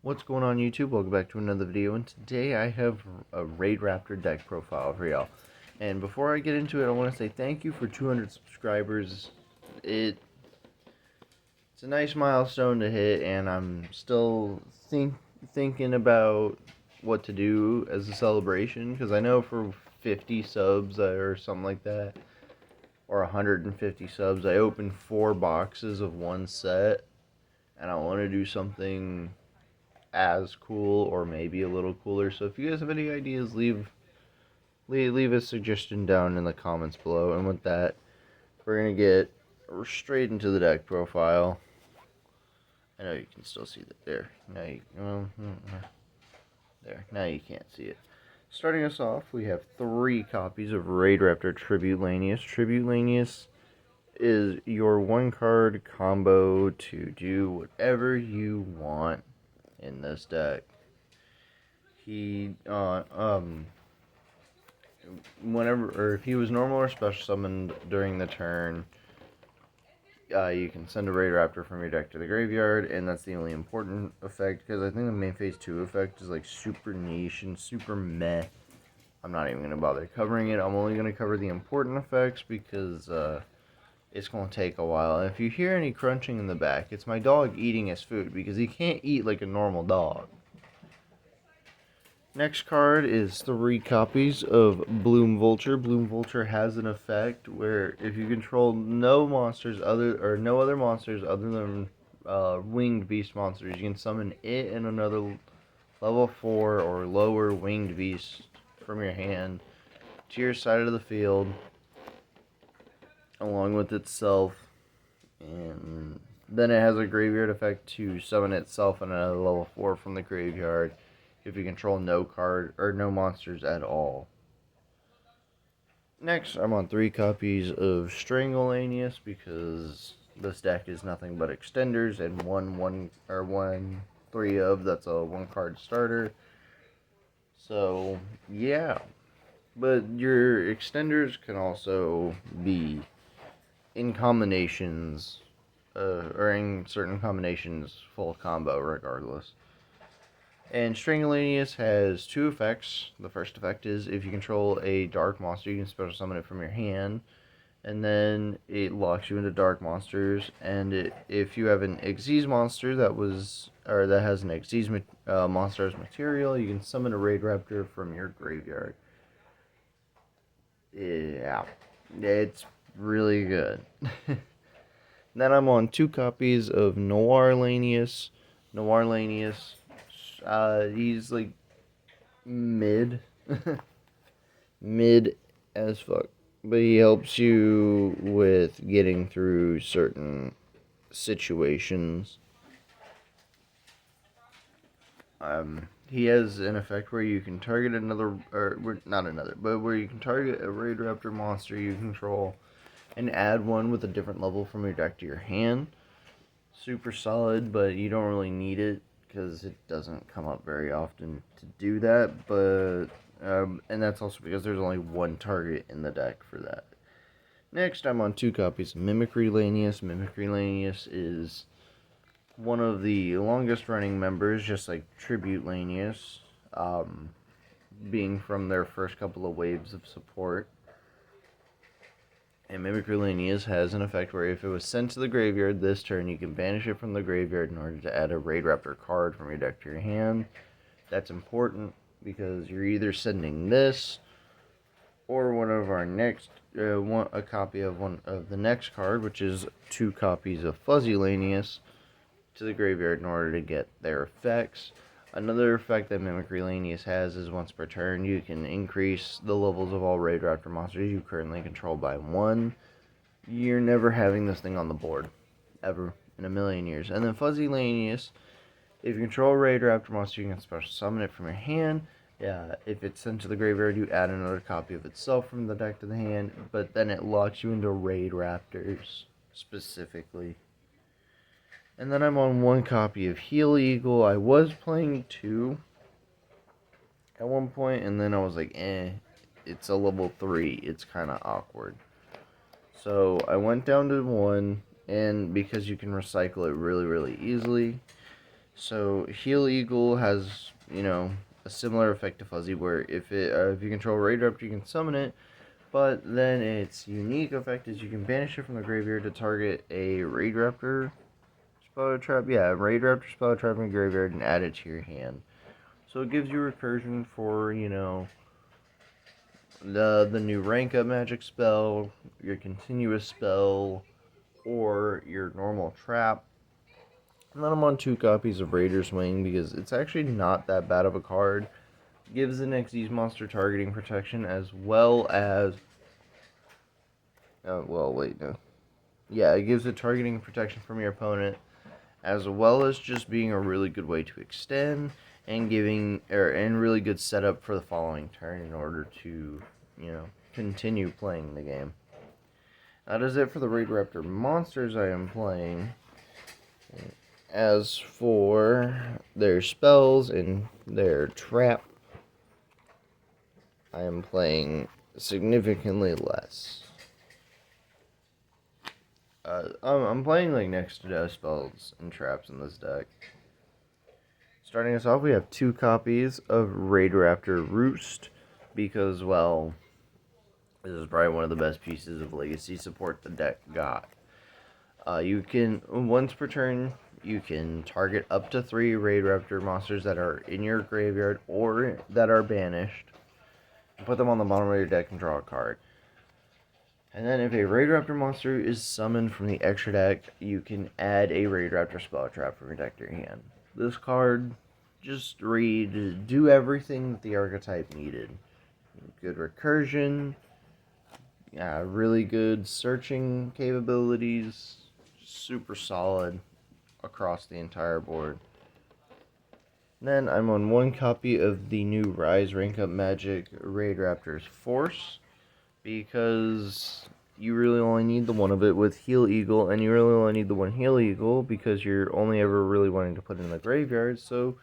What's going on YouTube? Welcome back to another video, and today I have a Raidraptor deck profile for y'all. And before I get into it, I want to say thank you for 200 subscribers. It's a nice milestone to hit, and I'm still thinking about what to do as a celebration, because I know for 50 subs or something like that, or 150 subs, I opened 4 boxes of one set, and I want to do something as cool or maybe a little cooler. So if you guys have any ideas, leave a suggestion down in the comments below. And with that, we're gonna get straight into the deck profile. I know you can still see that there. Now you there. Now you can't see it. Starting us off, we have 3 copies of Raidraptor Tribute Lanius. Tribute Lanius is your 1-card combo to do whatever you want in this deck. He whenever, or if he was normal or special summoned during the turn, you can send a Raidraptor from your deck to the graveyard, and that's the only important effect, because I think the main phase 2 effect is like super niche and super meh. I'm not even going to bother covering it. I'm only going to cover the important effects because it's going to take a while. And if you hear any crunching in the back, it's my dog eating his food, because he can't eat like a normal dog. Next card is 3 copies of Bloom Vulture. Bloom Vulture has an effect where if you control no other monsters other than winged beast monsters, you can summon it and another level 4 or lower winged beast from your hand to your side of the field, along with itself, and then it has a graveyard effect to summon itself and another level 4 from the graveyard if you control no card or no monsters at all. Next, I'm on 3 copies of Strangleanius because this deck is nothing but extenders and one 3 of that's a 1-card starter. So yeah, but your extenders can also be in combinations, or in certain combinations, full combo regardless. And Strangleanius has 2 effects. The first effect is if you control a dark monster, you can special summon it from your hand, and then it locks you into dark monsters. And if you have an Xyz monster that has an Xyz monster as material, you can summon a Raidraptor from your graveyard. Yeah, it's really good. Then I'm on 2 copies of Noirlanius. Noirlanius, he's like mid, mid as fuck, but he helps you with getting through certain situations. He has an effect where you can target where you can target a Raidraptor monster you control and add one with a different level from your deck to your hand. Super solid, but you don't really need it because it doesn't come up very often to do that. But and that's also because there's only 1 target in the deck for that. Next, I'm on 2 copies of Mimicry Lanius. Mimicry Lanius is one of the longest running members, just like Tribute Lanius, being from their first couple of waves of support. And Mimicry Lanius has an effect where if it was sent to the graveyard this turn, you can banish it from the graveyard in order to add a Raidraptor card from your deck to your hand. That's important because you're either sending this or one of our next, a copy of one of the next card, which is 2 copies of Fuzzy Lanius, to the graveyard in order to get their effects. Another effect that Mimicry Lanius has is once per turn, you can increase the levels of all Raidraptor monsters you currently control by 1. You're never having this thing on the board, ever, in a million years. And then Fuzzy Lanius, if you control a Raidraptor monster, you can special summon it from your hand. Yeah, if it's sent to the graveyard, you add another copy of itself from the deck to the hand, but then it locks you into Raidraptors, specifically. And then I'm on 1 copy of Heal Eagle. I was playing 2 at one point, and then I was like, it's a level 3. It's kind of awkward. So I went down to 1, and because you can recycle it really, really easily, So Heal Eagle has, a similar effect to Fuzzy, where if you control Raidraptor, you can summon it. But then its unique effect is you can banish it from the graveyard to target a Raidraptor spell trap. Yeah, Raidraptor spell trap in the graveyard and add it to your hand. So it gives you recursion for, the new rank up magic spell, your continuous spell, or your normal trap. And then I'm on 2 copies of Raider's Wing because it's actually not that bad of a card. Gives the Xyz monster targeting protection as well as. Well, wait, no. Yeah, it gives it targeting protection from your opponent, as well as just being a really good way to extend and and really good setup for the following turn in order to, continue playing the game. That is it for the Raidraptor monsters I am playing. As for their spells and their trap, I am playing significantly less. I'm playing like next to death spells and traps in this deck. Starting us off, we have 2 copies of Raidraptor Roost because, well, this is probably one of the best pieces of legacy support the deck got. You can, once per turn, you can target up to 3 Raidraptor monsters that are in your graveyard or that are banished, and put them on the bottom of your deck and draw a card. And then if a Raidraptor monster is summoned from the extra deck, you can add a Raidraptor spell trap from your deck to your hand. This card, just do everything that the archetype needed. Good recursion, really good searching capabilities, super solid across the entire board. Then I'm on 1 copy of the new Rise Rank Up Magic Raidraptor's Force, because you really only need the one of it with Heal Eagle, and you really only need the one Heal Eagle because you're only ever really wanting to put it in the graveyard. So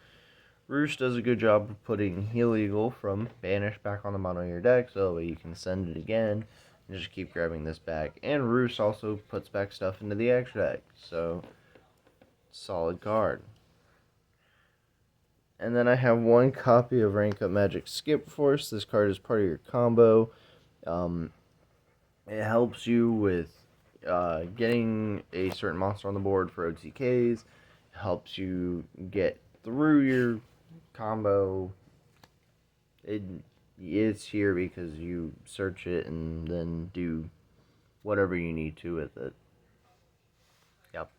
Roost does a good job of putting Heal Eagle from Banish back on the bottom of your deck, so that way you can send it again and just keep grabbing this back. And Roost also puts back stuff into the extra deck, so solid card. And then I have 1 copy of Rank Up Magic Skip Force. This card is part of your combo. It helps you with getting a certain monster on the board for OTKs. It helps you get through your combo. It's here because you search it and then do whatever you need to with it. Yep.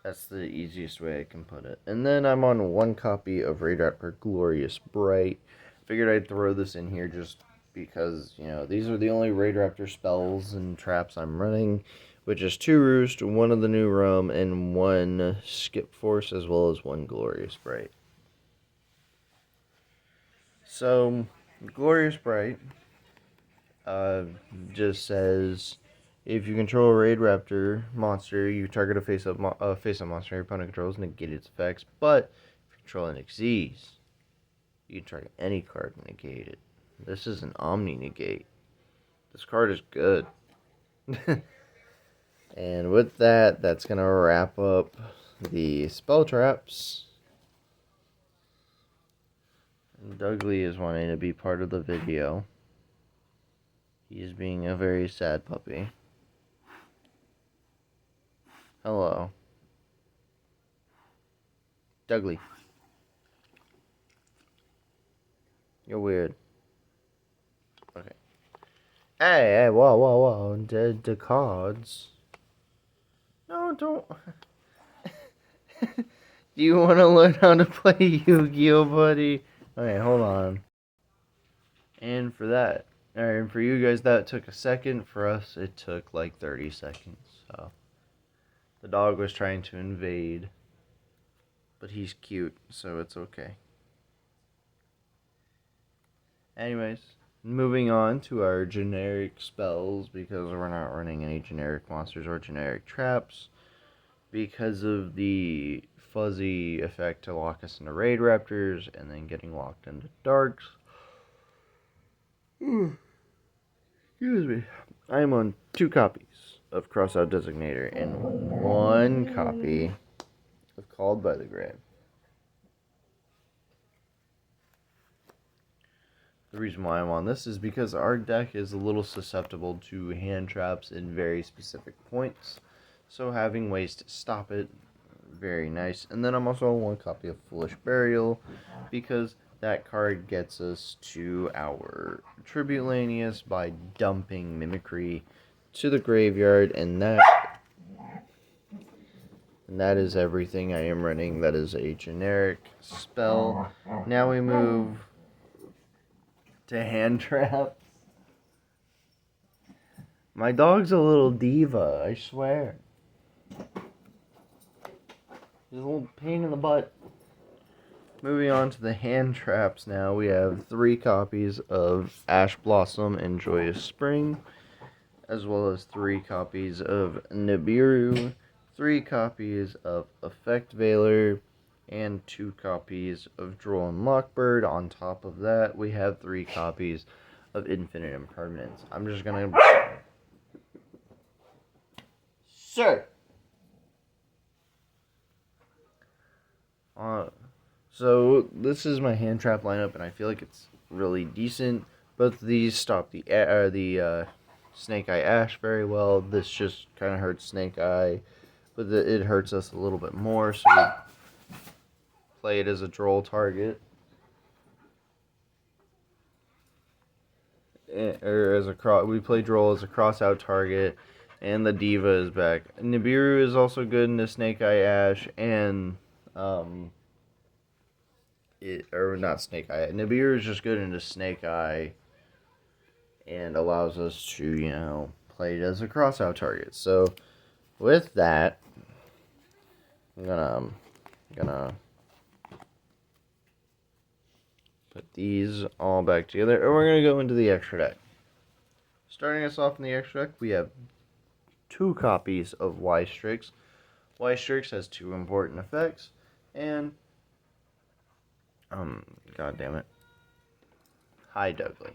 That's the easiest way I can put it. And then I'm on 1 copy of Raidraptor Glorious Bright. Figured I'd throw this in here just because, these are the only Raidraptor spells and traps I'm running, which is 2 Roost, 1 of the new Rum, and 1 Skip Force, as well as 1 Glorious Bright. So, Glorious Bright just says, if you control a Raidraptor monster, you target a face-up monster your opponent controls, negate its effects, but if you control an Xyz, you can target any card and negate it. This is an Omni Negate. This card is good. And with that, that's going to wrap up the spell traps. Dougley is wanting to be part of the video. He's being a very sad puppy. Hello. Dougley. You're weird. Okay. Hey, whoa. The cards. No, don't. Do you want to learn how to play Yu-Gi-Oh, buddy? Okay, hold on. And for that, and for you guys, that took a second. For us, it took like 30 seconds. So, the dog was trying to invade. But he's cute, so it's okay. Anyways, moving on to our generic spells, because we're not running any generic monsters or generic traps, because of the fuzzy effect to lock us into Raidraptors and then getting locked into Darks. Excuse me. I am on 2 copies of Crossout Designator and 1 copy of called by the grave. The reason why I'm on this is because our deck is a little susceptible to hand traps in very specific points. So having ways to stop it, very nice. And then I'm also on one copy of Foolish Burial because that card gets us to our Tribulanius by dumping Mimicry to the graveyard, and that is everything I am running. That is a generic spell. Now we move to hand traps. My dog's a little diva, I swear. He's a little pain in the butt. Moving on to the hand traps now, we have 3 copies of Ash Blossom and Joyous Spring, as well as 3 copies of Nibiru, 3 copies of Effect Veiler, and 2 copies of Droll and Lockbird. On top of that, we have 3 copies of Infinite Impermanence. I'm just gonna... Sir! So this is my hand trap lineup, and I feel like it's really decent. Both of these stop the Snake Eye Ash very well. This just kind of hurts Snake Eye, but it hurts us a little bit more, so we play it as a Droll target. Or as we play Droll as a cross-out target, and the Diva is back. Nibiru is also good in the Snake Eye Ash, and not Snake Eye. Nibiru is just good into Snake Eye and allows us to, play it as a cross-out target. So, with that, I'm gonna put these all back together, and we're gonna go into the extra deck. Starting us off in the extra deck, we have 2 copies of Y-Strix. Y-Strix has 2 important effects, and god damn it. Hi, Dougley.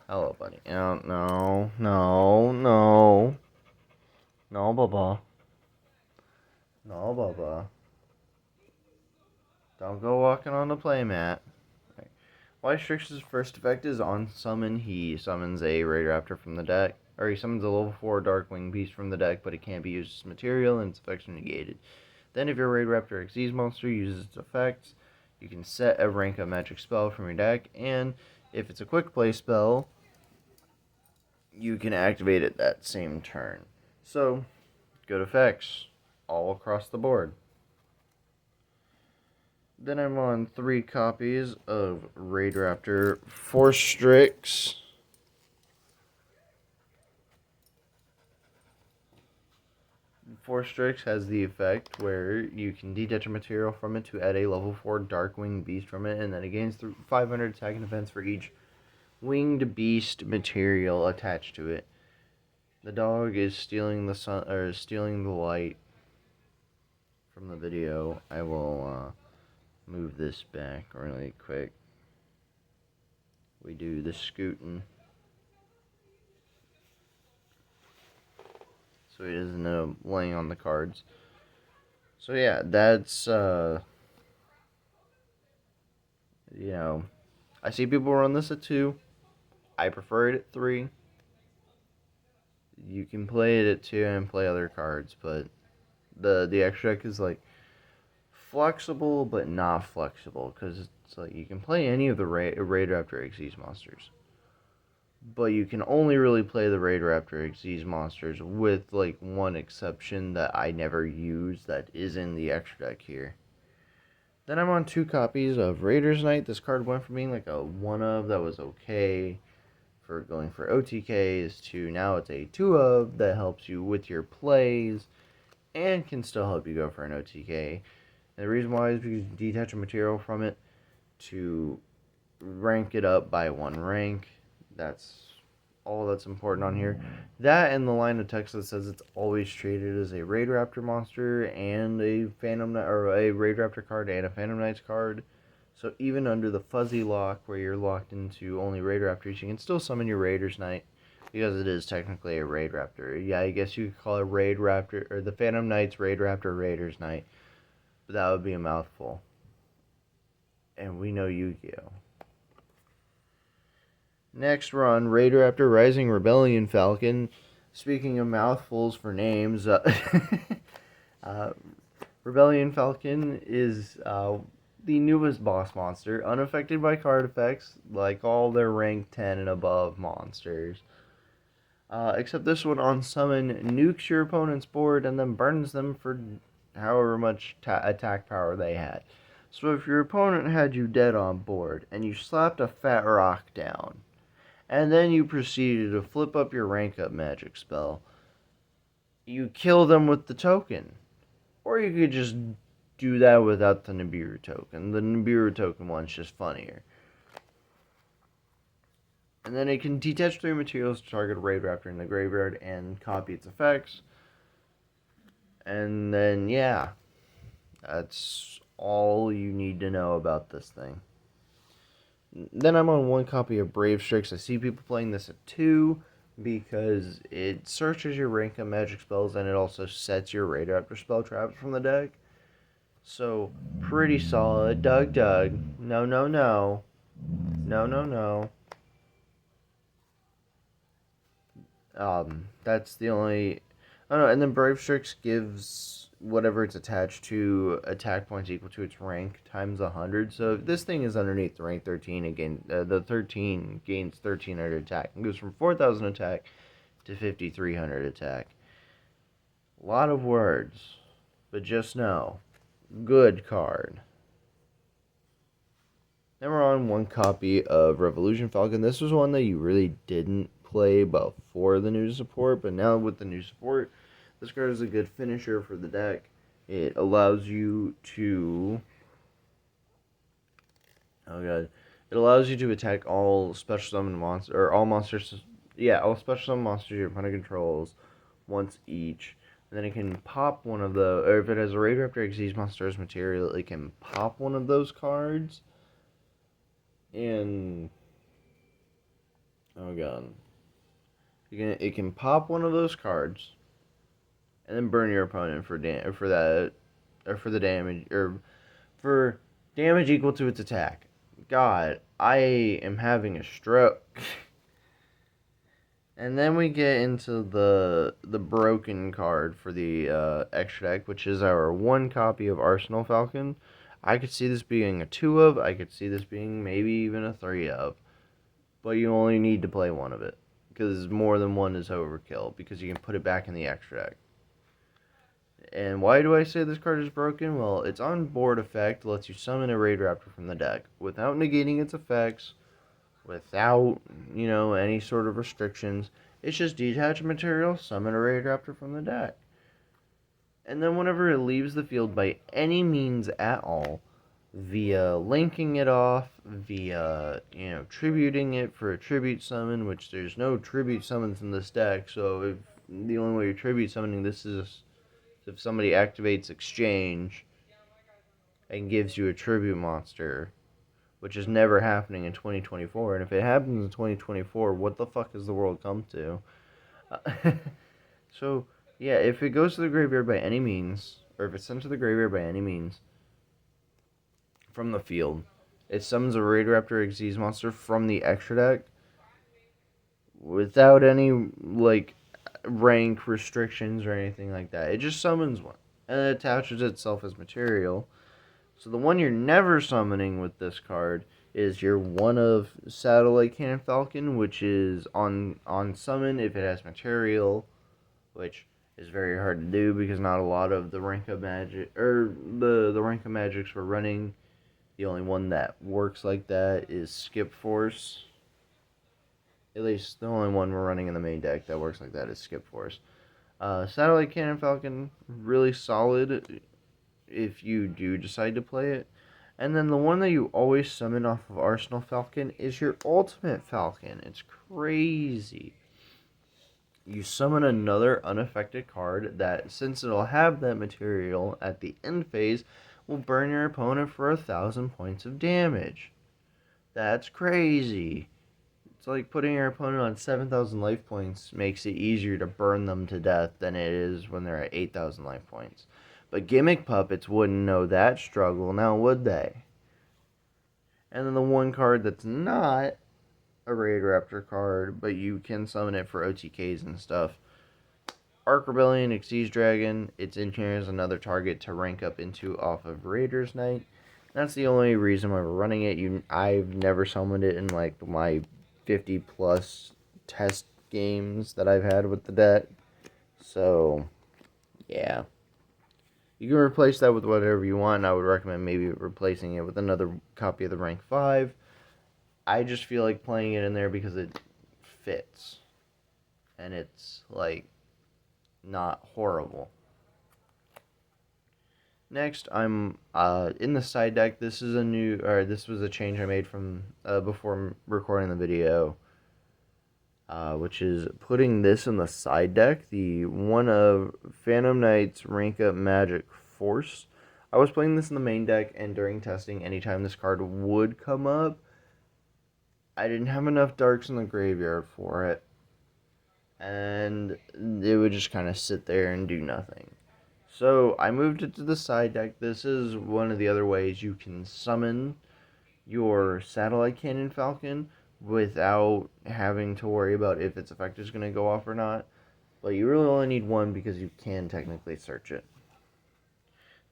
Hello, buddy. No, Bubba. No, Bubba. Don't go walking on the playmat. Right. Y-Strix's first effect is on summon. He summons a Raidraptor from the deck. Or he summons a level 4 Darkwing Beast from the deck, but it can't be used as material, and its effects are negated. Then if your Raidraptor Xyz monster uses its effects, you can set a rank up magic spell from your deck, and if it's a quick play spell, you can activate it that same turn. So, good effects all across the board. Then I'm on 3 copies of Raidraptor Force Strix. Force Strix has the effect where you can detach a material from it to add a level 4 Darkwing Beast from it, and then it gains 500 attack and defense for each winged beast material attached to it. The dog is stealing the light from the video. I will move this back really quick. We do the scooting, so he doesn't end up laying on the cards. So yeah, that's I see people run this at 2. I prefer it at 3. You can play it at 2 and play other cards, but the extra deck is like flexible but not flexible, because it's like you can play any of the Raidraptor Xyz monsters, but you can only really play the Raidraptor Xyz monsters with like one exception that I never use that is in the extra deck here. Then I'm on 2 copies of Raiders Knight. This card went from being like a 1-of that was okay for going for OTKs to now it's a 2-of that helps you with your plays and can still help you go for an OTK. And the reason why is because you detach a material from it to rank it up by 1 rank. That's all that's important on here. That and the line of text that says it's always treated as a Raidraptor monster and a Phantom or a Raidraptor card and a Phantom Knights card. So even under the fuzzy lock where you're locked into only Raidraptors, you can still summon your Raiders Knight because it is technically a Raidraptor. Yeah, I guess you could call it Raidraptor, or the Phantom Knight's Raidraptor Raiders Knight, but that would be a mouthful. And we know Yu-Gi-Oh! Next run, Raidraptor Rising Rebellion Falcon. Speaking of mouthfuls for names, uh, Rebellion Falcon is the newest boss monster, unaffected by card effects, like all their rank 10 and above monsters. Except this one on summon nukes your opponent's board and then burns them for however much attack power they had. So if your opponent had you dead on board and you slapped a fat rock down, and then you proceeded to flip up your rank up magic spell, you kill them with the token. Or you could just do that without the Nibiru token. The Nibiru token one's just funnier. And then it can detach 3 materials to target a Raidraptor in the graveyard and copy its effects. And then, yeah, that's all you need to know about this thing. Then I'm on 1 copy of Brave Strix. I see people playing this at 2 because it searches your rank of magic spells and it also sets your Raidraptor spell traps from the deck. So, pretty solid. Doug. No, no, no. No, no, no. That's the only... Oh, no, and then Brave Strix gives whatever it's attached to attack points equal to its rank times 100. So if this thing is underneath the rank 13, again, the 13 gains 1,300 attack. It goes from 4,000 attack to 5,300 attack. A lot of words, but just know, good card. Then we're on 1 copy of Revolution Falcon. This was one that you really didn't play before the new support, but now with the new support, this card is a good finisher for the deck. It allows you to... Oh god. It allows you to attack all special summon monsters, or all monsters... Yeah, all special summon monsters your opponent controls once each. And then it can pop one of the... Or if it has a Raidraptor Xyz monster's material, it can pop one of those cards. And... Oh god. It can pop one of those cards and then burn your opponent for the damage, or for damage equal to its attack. God, I am having a stroke. And then we get into the broken card for the extra deck, which is our 1 copy of Arsenal Falcon. I could see this being a 2 of. I could see this being maybe even a 3 of. But you only need to play 1 of it, because more than 1 is overkill, because you can put it back in the extra deck. And why do I say this card is broken? Well, its on board effect lets you summon a Raidraptor from the deck without negating its effects, without, any sort of restrictions. It's just detach material, summon a Raidraptor from the deck. And then whenever it leaves the field by any means at all, via linking it off, via, tributing it for a tribute summon, which there's no tribute summons in this deck, so if the only way you're tribute summoning this is if somebody activates Exchange and gives you a tribute monster, which is never happening in 2024, and if it happens in 2024, what the fuck has the world come to? So, yeah, if it goes to the graveyard by any means, or if it's sent to the graveyard by any means, from the field, it summons a Raidraptor Xyz monster from the extra deck without any, rank restrictions or anything like that. It just summons one, and it attaches itself as material. So the one you're never summoning with this card is your 1 of Satellite Cannon Falcon, which is on summon if it has material, which is very hard to do because not a lot of the rank of magic, or the rank of magics we're running. The only one that works like that is Skip Force. At least the only one we're running in the main deck that works like that is Skip Force. Satellite Cannon Falcon, really solid if you do decide to play it. And then the one that you always summon off of Arsenal Falcon is your Ultimate Falcon. It's crazy. You summon another unaffected card that, since it'll have that material at the end phase, will burn your opponent for 1,000 points of damage. That's crazy. It's So, like, putting your opponent on 7,000 life points makes it easier to burn them to death than it is when they're at 8,000 life points. But gimmick puppets wouldn't know that struggle, now would they? And then the one card that's not a Raidraptor card, but you can summon it for OTKs and stuff. Arc Rebellion, Xyz Dragon, it's in here as another target to rank up into off of Raiders Night. That's the only reason why we're running it. I've never summoned it in like my 50 plus test games that I've had with the deck. So, yeah. You can replace that with whatever you want. I would recommend maybe replacing it with another copy of the rank 5. I just feel like playing it in there because it fits. And it's, like, not horrible. Next, I'm in the side deck. This was a change I made from before recording the video, which is putting this in the side deck. The one of Phantom Knight's Rank Up Magic Force. I was playing this in the main deck, and during testing, anytime this card would come up, I didn't have enough darks in the graveyard for it, and it would just kind of sit there and do nothing. So I moved it to the side deck. This is one of the other ways you can summon your Satellite Cannon Falcon without having to worry about if its effect is going to go off or not. But you really only need one because you can technically search it.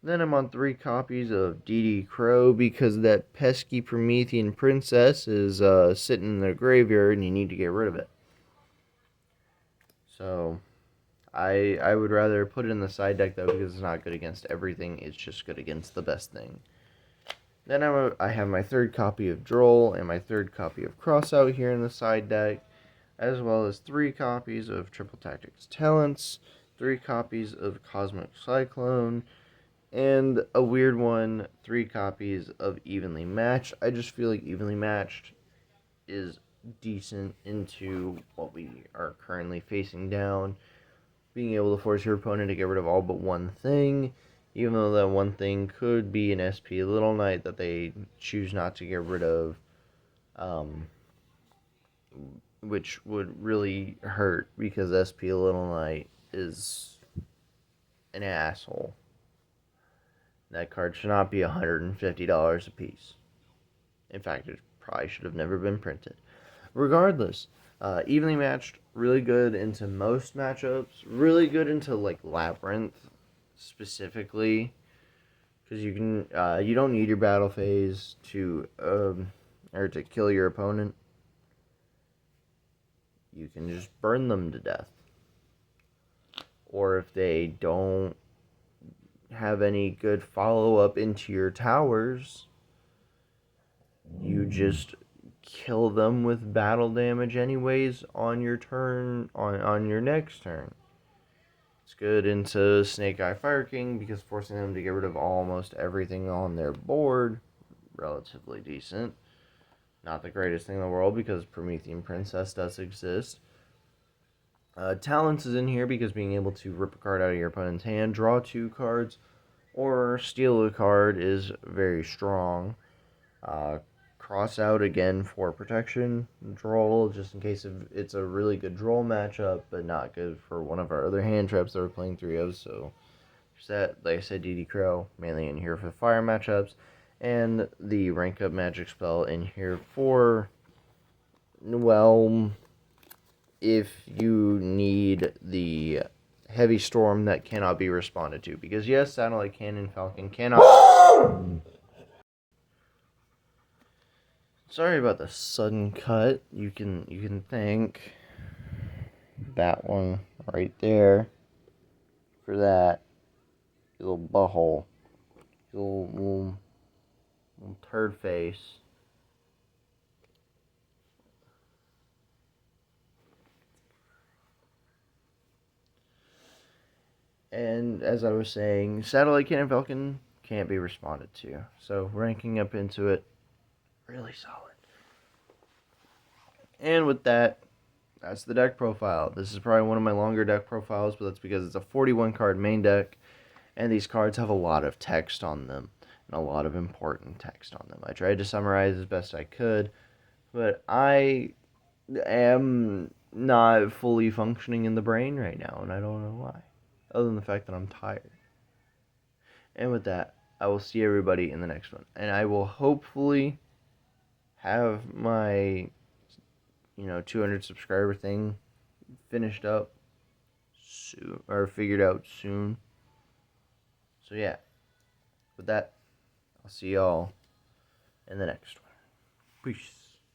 Then I'm on 3 copies of DD Crow because that pesky Promethean Princess is sitting in the graveyard and you need to get rid of it. So I would rather put it in the side deck, though, because it's not good against everything. It's just good against the best thing. Then I have my 3rd copy of Droll and my 3rd copy of Crossout here in the side deck, as well as 3 copies of Triple Tactics Talents, 3 copies of Cosmic Cyclone, and a weird one, 3 copies of Evenly Matched. I just feel like Evenly Matched is decent into what we are currently facing down. Being able to force your opponent to get rid of all but one thing, even though that one thing could be an SP Little Knight that they choose not to get rid of, which would really hurt because SP Little Knight is an asshole. That card should not be $150 a piece. In fact, it probably should have never been printed. Regardless, evenly matched, really good into most matchups, really good into like Labyrinth specifically, because you can you don't need your battle phase to kill your opponent. You can just burn them to death, or if they don't have any good follow up into your towers, you just kill them with battle damage anyways on your turn, on your next turn. It's good into Snake Eye Fire King because forcing them to get rid of almost everything on their board, relatively decent. Not the greatest thing in the world because Promethean Princess does exist. Talents is in here because being able to rip a card out of your opponent's hand, draw 2 cards, or steal a card is very strong. Cross out again for protection. Droll, just in case it's a really good Droll matchup, but not good for one of our other hand traps that we're playing 3 of. So, like I said, DD Crow, mainly in here for the fire matchups. And the rank up magic spell in here for, well, if you need the heavy storm that cannot be responded to. Because yes, Satellite Cannon Falcon cannot... Sorry about the sudden cut. You can thank that one right there for that. Your little butthole. Your little turd face. And as I was saying, Satellite Cannon Falcon can't be responded to. So ranking up into it, really solid. And with that, that's the deck profile. This is probably one of my longer deck profiles, but that's because it's a 41 card main deck, and these cards have a lot of text on them, and a lot of important text on them. I tried to summarize as best I could, but I am not fully functioning in the brain right now, and I don't know why. Other than the fact that I'm tired. And with that, I will see everybody in the next one. And I will hopefully have my 200 subscriber thing finished up soon, or figured out soon. So yeah, with that, I'll see y'all in the next one. Peace.